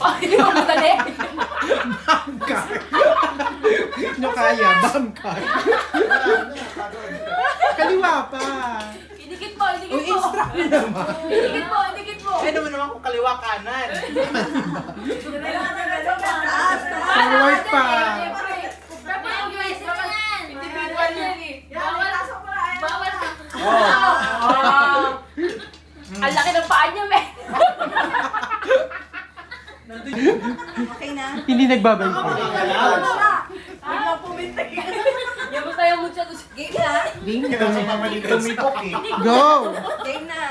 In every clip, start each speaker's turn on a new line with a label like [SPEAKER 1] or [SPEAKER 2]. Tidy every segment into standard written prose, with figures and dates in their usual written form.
[SPEAKER 1] Hindi mo madali.
[SPEAKER 2] Bangka. Ano kaya? Bangka. Kaliwa pa.
[SPEAKER 1] Idikit mo, idikit mo.
[SPEAKER 2] Instruct mo naman.
[SPEAKER 1] Idikit mo, idikit mo.
[SPEAKER 3] Eh, naman naman kung kaliwa kanan.
[SPEAKER 2] Forward pa.
[SPEAKER 1] Individual yan eh. Bawal. Bawal. Ang laki ng paa niya, me.
[SPEAKER 4] Okay na?
[SPEAKER 2] Hindi nagbabalik pa.
[SPEAKER 4] Biglang pumintig.
[SPEAKER 1] Yabot tayo mo siya.
[SPEAKER 4] Game na?
[SPEAKER 2] Game
[SPEAKER 3] Kasi
[SPEAKER 2] na.
[SPEAKER 3] mamalitumipok eh.
[SPEAKER 2] Go!
[SPEAKER 4] Game na.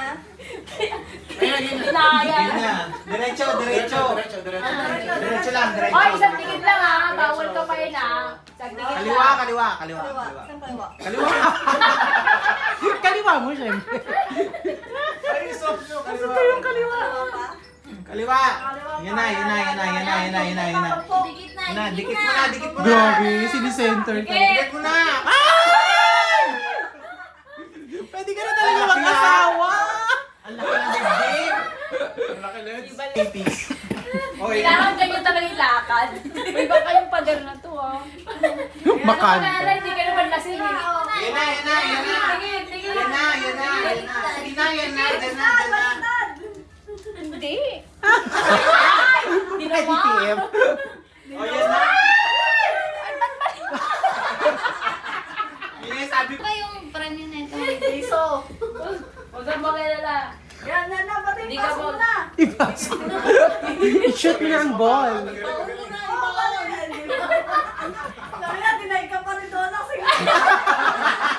[SPEAKER 1] Pinakaya.
[SPEAKER 3] Diretso, diretso. Diretso lang, diretso.
[SPEAKER 1] Oh, isang tingin lang ha. Bawal ka pa yun ha. Isang tingin lang.
[SPEAKER 3] Kaliwa, kaliwa, kaliwa.
[SPEAKER 4] Kaliwa. Saan kaliwa?
[SPEAKER 3] Kaliwa.
[SPEAKER 2] Kaliwa mo, syempre.
[SPEAKER 3] Ay, soft nyo, kaliwa.
[SPEAKER 2] yung kaliwa.
[SPEAKER 4] Kaliwa pa?
[SPEAKER 3] Kaliwa. Yan na, yan na, yan na, yan na, yan na, yan na, yan na.
[SPEAKER 1] Dikit na,
[SPEAKER 3] Yan na, dikit mo na, dikit mo na.
[SPEAKER 2] Grabe, sinisenter ka.
[SPEAKER 3] Dikit mo na.
[SPEAKER 2] Pwede ka na talaga mag-asawa.
[SPEAKER 3] Ang laki ng dibdib. Ang laki ng dibdib. Okay.
[SPEAKER 1] Kailangan ganyan talaga yung lakad. May ba kayong pader na to ha?
[SPEAKER 2] Makanta.
[SPEAKER 1] Hindi ka naman lasing eh.
[SPEAKER 3] Yan na, yan na, yan na.
[SPEAKER 1] Tingin, tingin.
[SPEAKER 3] Yan na, yan na, yan na. Sige na, yan na, yan na, yan na.
[SPEAKER 1] Hindi. Hindi
[SPEAKER 2] Ay,
[SPEAKER 1] naman.
[SPEAKER 2] DTF.
[SPEAKER 3] O, yan na. Yan yung sabi ko.
[SPEAKER 5] Ba yung premyo na ito?
[SPEAKER 4] Piso.
[SPEAKER 1] Huwag kang mag-alala.
[SPEAKER 4] Yan na, pati
[SPEAKER 1] Hindi ka
[SPEAKER 4] pass mo
[SPEAKER 1] mo-
[SPEAKER 4] na.
[SPEAKER 2] Ipasok. I-shoot mo na ang ball.
[SPEAKER 4] Sabi na, dinaig ka pa rin doon.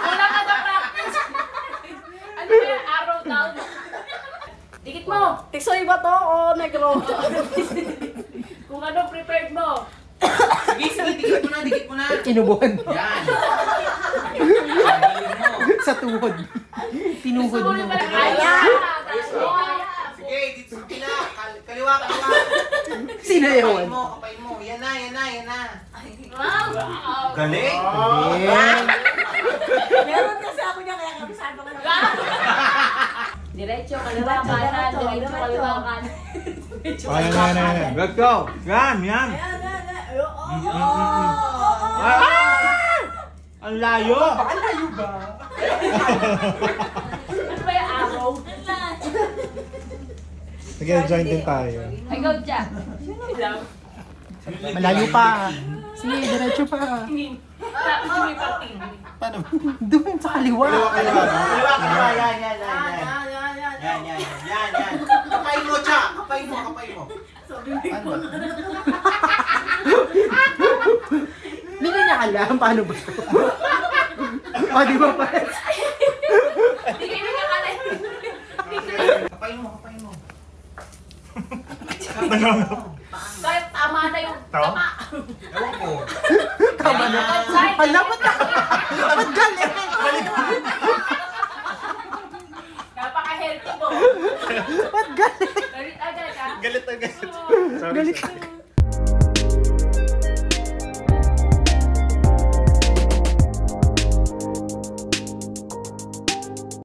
[SPEAKER 1] Wala ka na practice. Ano ba yung arrow down? Dikit mo.
[SPEAKER 4] Tiksoy ba to o negro?
[SPEAKER 1] Kung ano prepared mo.
[SPEAKER 3] Sige, sige, dikit mo na, dikit mo na.
[SPEAKER 2] Inubuhan mo.
[SPEAKER 3] Yan.
[SPEAKER 2] Sa tuhod. Tinuhod
[SPEAKER 1] Gusto mo
[SPEAKER 2] mo.
[SPEAKER 1] rin pala kaya.
[SPEAKER 3] Sige, dito sa pila. Kaliwa, kaliwa.
[SPEAKER 2] Sinayawan.
[SPEAKER 3] Kapain mo, kapain mo. Yan na, yan na, yan na.
[SPEAKER 1] Wow.
[SPEAKER 3] Galing.
[SPEAKER 2] Yan.
[SPEAKER 4] Meron kasi ako niya, kaya kabisado ko na.
[SPEAKER 1] Diretso, kaliwa, kanan. Diretso, kaliwa, kanan. Diretso,
[SPEAKER 3] Ayan,
[SPEAKER 1] kaliwa,
[SPEAKER 3] ayan,
[SPEAKER 1] kanan.
[SPEAKER 3] ayan. Let's go. Yan, yan.
[SPEAKER 4] Ayan, ayan, ayan.
[SPEAKER 3] Ang layo.
[SPEAKER 2] Baka layo ba?
[SPEAKER 1] Ano ba yung arrow?
[SPEAKER 2] Sige, join din tayo.
[SPEAKER 1] Ikaw, Jack.
[SPEAKER 2] Malayo pa. Sige, diretso pa.
[SPEAKER 1] Gusto mo yung pating.
[SPEAKER 2] Paano? Doon sa kaliwa.
[SPEAKER 3] Kaliwa, kaliwa. Yan, yan, yan, yan.
[SPEAKER 4] Yan, yan, yan.
[SPEAKER 3] Yan, yan, yan, yan. Kapain mo, Cha. Kapain mo, kapain mo.
[SPEAKER 2] Ano? Hindi na niya alam paano ba ito. O, di ba pa?
[SPEAKER 1] Hindi kayo nagkakalan.
[SPEAKER 3] Kapain mo, kapain mo.
[SPEAKER 1] Kahit tama na yung tama.
[SPEAKER 3] Ewan ko.
[SPEAKER 2] Tama na. Hala, ba't galing?
[SPEAKER 1] Napaka-healthy mo.
[SPEAKER 2] Ba't galing?
[SPEAKER 1] Galit agad ha?
[SPEAKER 3] Galit na galit.
[SPEAKER 2] Galit.